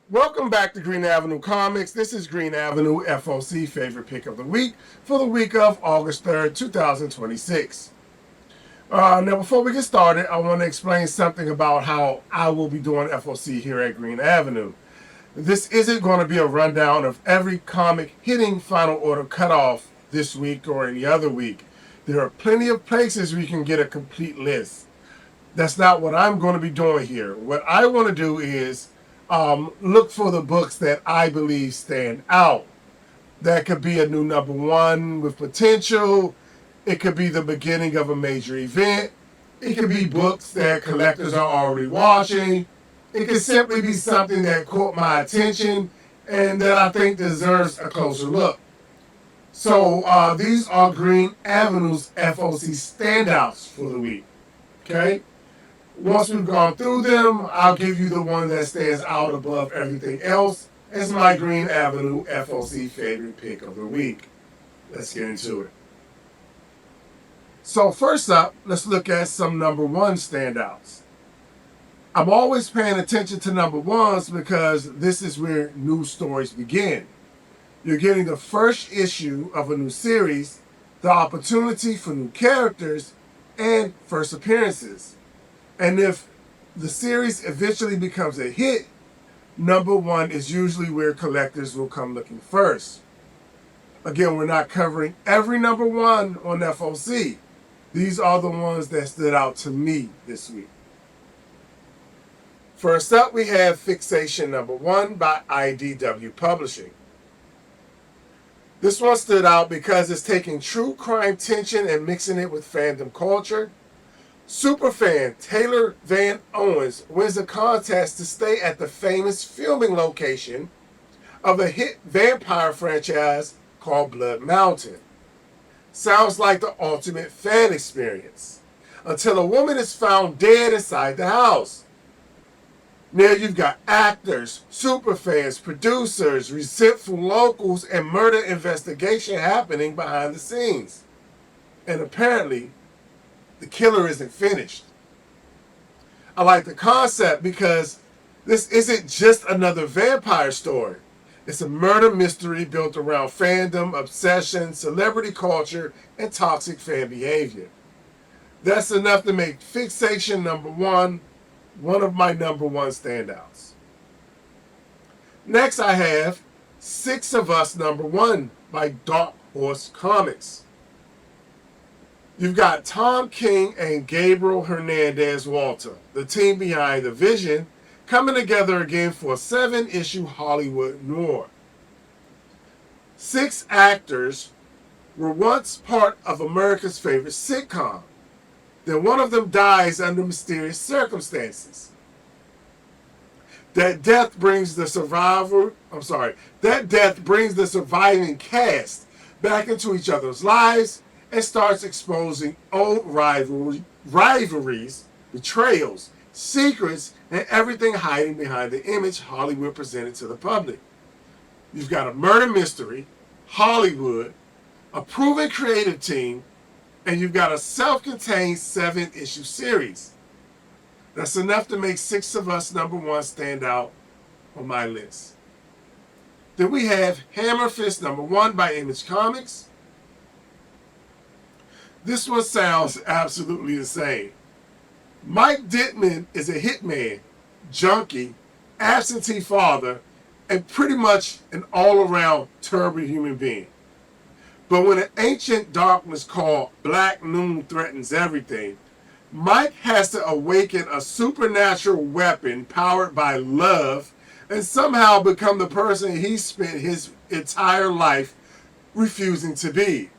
Welcome back to Green Avenue Comics. This is Green Avenue FOC favorite pick of the week for the week of August 3rd, 2026. Now, before we get started, I want to explain something about how I will be doing FOC here at Green Avenue. This isn't going to be a rundown of every comic hitting Final Order Cutoff this week or any other week. There are plenty of places where you can get a complete list. That's not what I'm going to be doing here. What I want to do is look for the books that I believe stand out. That could be a new number one with potential. It could be the beginning of a major event. It could be books that collectors are already watching. It could simply be something that caught my attention and that I think deserves a closer look. So these are Green Avenue's FOC standouts for the week. Okay? Once we've gone through them, I'll give you the one that stands out above everything else as my Green Avenue FOC favorite pick of the week. Let's get into it. So first up, let's look at some number one standouts. I'm always paying attention to number ones because this is where new stories begin. You're getting the first issue of a new series, the opportunity for new characters, and first appearances. And if the series eventually becomes a hit, number one is usually where collectors will come looking first. Again, we're not covering every number one on FOC. These are the ones that stood out to me this week. First up, we have Fixation number one by IDW Publishing. This one stood out because it's taking true crime tension and mixing it with fandom culture. Superfan Taylor Van Owens wins a contest to stay at the famous filming location of a hit vampire franchise called Blood Mountain. Sounds like the ultimate fan experience, until a woman is found dead inside the house. Now you've got actors, superfans, producers, resentful locals, and murder investigation happening behind the scenes. And apparently, the killer isn't finished. I like the concept because this isn't just another vampire story. It's a murder mystery built around fandom, obsession, celebrity culture, and toxic fan behavior. That's enough to make Fixation number one of my number one standouts. Next I have Six of Us number one by Dark Horse Comics. You've got Tom King and Gabriel Hernandez Walter, the team behind The Vision, coming together again for a 7-issue Hollywood noir. 6 actors were once part of America's favorite sitcom. Then one of them dies under mysterious circumstances. That death brings the surviving cast back into each other's lives and starts exposing old rivalries, betrayals, secrets, and everything hiding behind the image Hollywood presented to the public. You've got a murder mystery, Hollywood, a proven creative team, and you've got a self-contained 7-issue series. That's enough to make Six of Us number one stand out on my list. Then we have Hammerfist number one by Image Comics. This one sounds absolutely insane. Mike Dittman is a hitman, junkie, absentee father, and pretty much an all-around terrible human being. But when an ancient darkness called Black Noon threatens everything, Mike has to awaken a supernatural weapon powered by love and somehow become the person he spent his entire life refusing to be.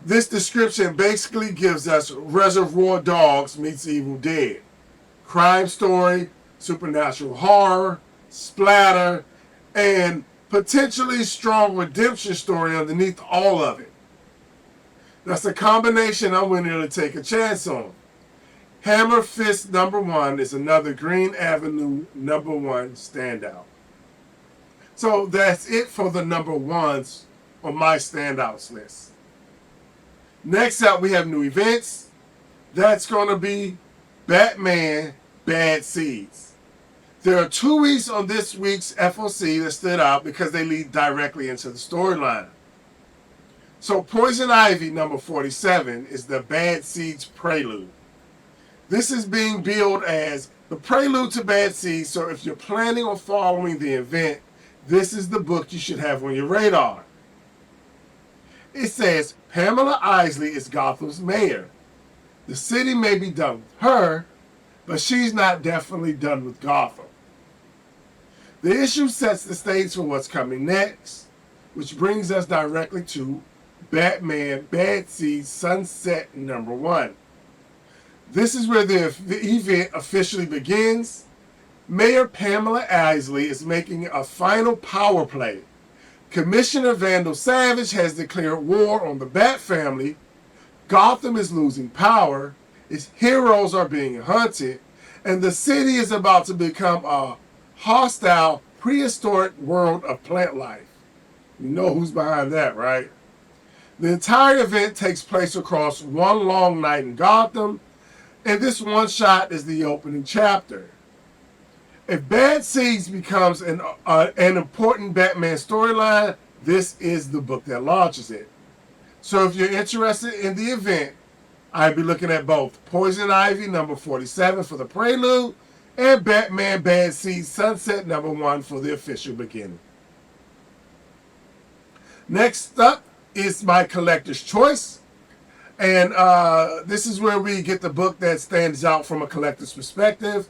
This description basically gives us Reservoir Dogs meets Evil Dead. Crime story, supernatural horror, splatter, and potentially strong redemption story underneath all of it. That's a combination I'm willing to take a chance on. Hammer Fist number one is another Green Avenue number one standout. So that's it for the number ones on my standouts list. Next up, we have new events. That's going to be Batman Bad Seeds. There are 2 weeks on this week's FOC that stood out because they lead directly into the storyline. So Poison Ivy number 47 is the Bad Seeds Prelude. This is being billed as the prelude to Bad Seeds, so if you're planning on following the event, this is the book you should have on your radar. It says, Pamela Isley is Gotham's mayor. The city may be done with her, but she's not definitely done with Gotham. The issue sets the stage for what's coming next, which brings us directly to Batman Bad Seeds Sunset number 1. This is where the event officially begins. Mayor Pamela Isley is making a final power play. Commissioner Vandal Savage has declared war on the Bat family. Gotham is losing power. Its heroes are being hunted. And the city is about to become a hostile, prehistoric world of plant life. You know who's behind that, right? The entire event takes place across one long night in Gotham, and this one shot is the opening chapter. If Bad Seeds becomes an important Batman storyline, this is the book that launches it. So if you're interested in the event, I'd be looking at both Poison Ivy number 47 for the prelude and Batman Bad Seeds Sunset number 1 for the official beginning. Next up is my collector's choice. And this is where we get the book that stands out from a collector's perspective.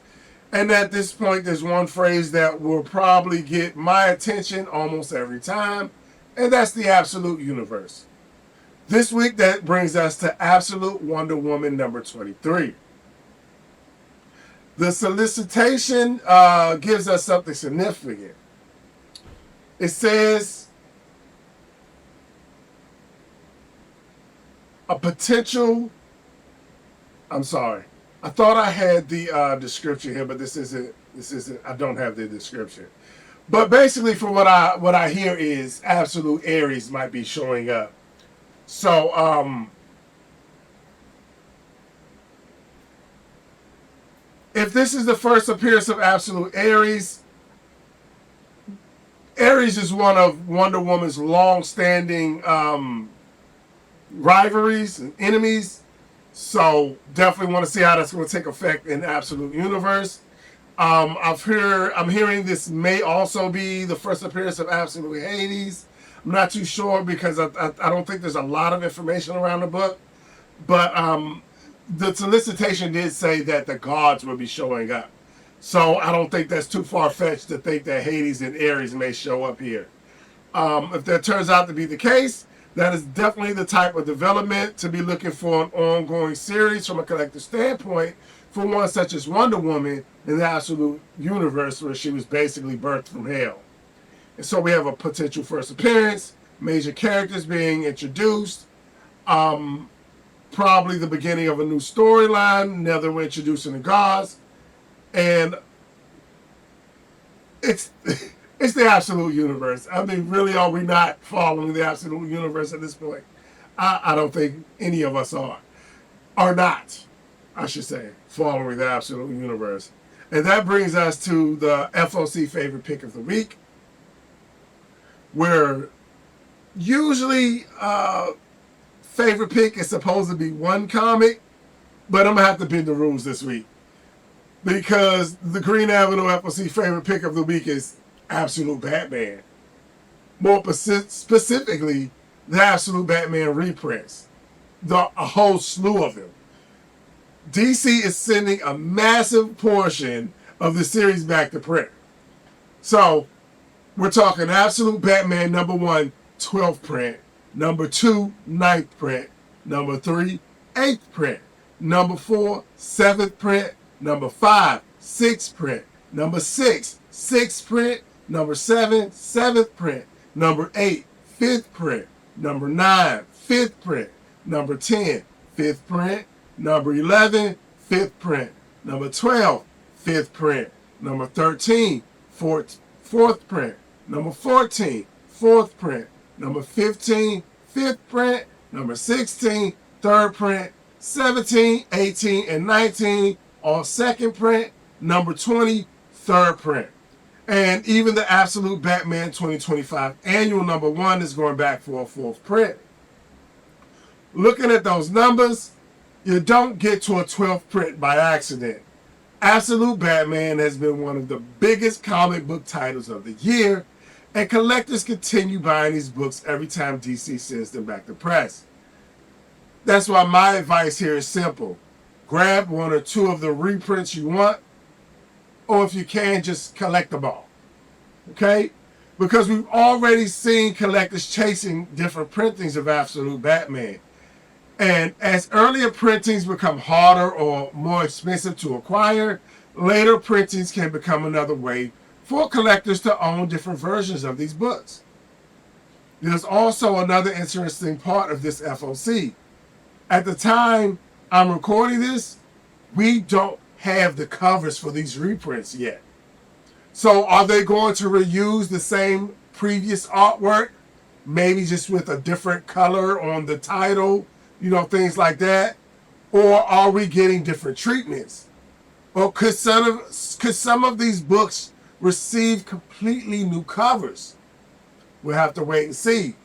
And at this point, there's one phrase that will probably get my attention almost every time, and that's the Absolute Universe. This week, that brings us to Absolute Wonder Woman number 23. The solicitation gives us something significant. It says, a potential, I'm sorry. I thought I had the description here, but this isn't, I don't have the description. But basically for what I hear is Absolute Aries might be showing up. So, if this is the first appearance of Absolute Aries, Aries is one of Wonder Woman's long-standing rivalries and enemies. So definitely want to see how that's going to take effect in the Absolute Universe. I'm hearing this may also be the first appearance of Absolute Hades. I'm not too sure because I don't think there's a lot of information around the book. But the solicitation did say that the gods will be showing up. So I don't think that's too far-fetched to think that Hades and Ares may show up here. If that turns out to be the case, that is definitely the type of development to be looking for an ongoing series from a collector standpoint for one such as Wonder Woman in the Absolute Universe where she was basically birthed from hell. And so we have a potential first appearance, major characters being introduced, probably the beginning of a new storyline, now that we're introducing the gods, and it's the Absolute Universe. I mean, really, are we not following the Absolute Universe at this point? I don't think any of us are not, I should say, following the Absolute Universe. And that brings us to the FOC favorite pick of the week, where usually favorite pick is supposed to be one comic, but I'm going to have to bend the rules this week. Because the Green Avenue FOC favorite pick of the week is Absolute Batman. More specifically, the Absolute Batman reprints. A whole slew of them. DC is sending a massive portion of the series back to print. So, we're talking Absolute Batman number 1, 12th print. Number 2, 9th print. Number 3, 8th print. Number 4, 7th print. Number 5, 6th print. Number 6, 6th print. Number 7, 7th print. Number 8, 5th print. Number 9, 5th print. Number 10, 5th print. Number 11, 5th print. Number 12, 5th print. Number 13, 4th print. Number 14, 4th print. Number 15, 5th print. Number 16, 3rd print. 17, 18, and 19 on 2nd print. Number 20, 3rd print. And even the Absolute Batman 2025 annual #1 is going back for a 4th print. Looking at those numbers, you don't get to a 12th print by accident. Absolute Batman has been one of the biggest comic book titles of the year, and collectors continue buying these books every time DC sends them back to press. That's why my advice here is simple. Grab 1 or 2 of the reprints you want, or if you can, just collect them all. Okay? Because we've already seen collectors chasing different printings of Absolute Batman. And as earlier printings become harder or more expensive to acquire, later printings can become another way for collectors to own different versions of these books. There's also another interesting part of this FOC. At the time I'm recording this, we don't have the covers for these reprints yet. So are they going to reuse the same previous artwork, maybe just with a different color on the title, things like that? Or are we getting different treatments? Or could some of these books receive completely new covers? We'll have to wait and see.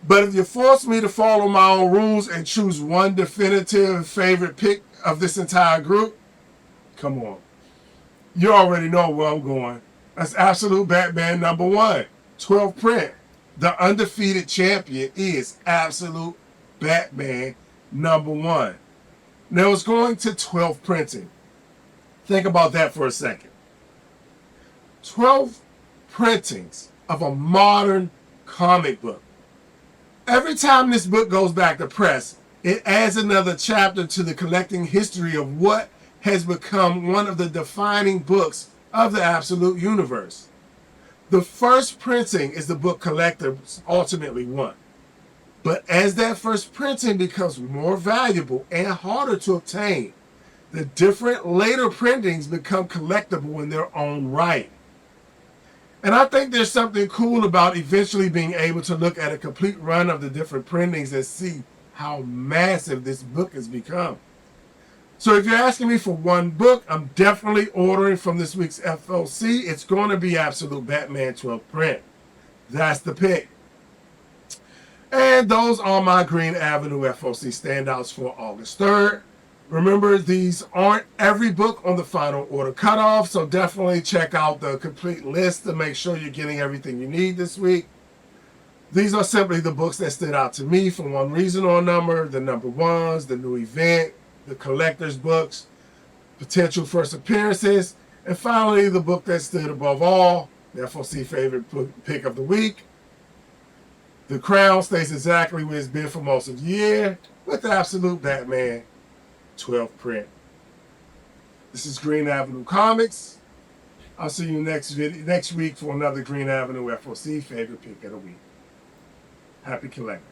But if you force me to follow my own rules and choose one definitive favorite pick of this entire group, come on. You already know where I'm going. That's Absolute Batman #1, 12th print. The undefeated champion is Absolute Batman #1. Now it's going to 12th printing. Think about that for a second. 12 printings of a modern comic book. Every time this book goes back to press, it adds another chapter to the collecting history of what has become one of the defining books of the Absolute universe. The first printing is the book collectors ultimately want. But as that first printing becomes more valuable and harder to obtain, the different later printings become collectible in their own right. And I think there's something cool about eventually being able to look at a complete run of the different printings and see how massive this book has become. So if you're asking me for one book, I'm definitely ordering from this week's FOC. It's going to be Absolute Batman 12th print. That's the pick. And those are my Green Avenue FOC standouts for August 3rd. Remember, these aren't every book on the Final Order Cutoff, so definitely check out the complete list to make sure you're getting everything you need this week. These are simply the books that stood out to me for one reason or another: the #1s, the new event, the collector's books, potential first appearances, and finally the book that stood above all, the FOC favorite pick of the week. The crown stays exactly where it's been for most of the year, with the Absolute Batman 12th print. This is Green Avenue Comics. I'll see you next week for another Green Avenue FOC favorite pick of the week. Happy collecting.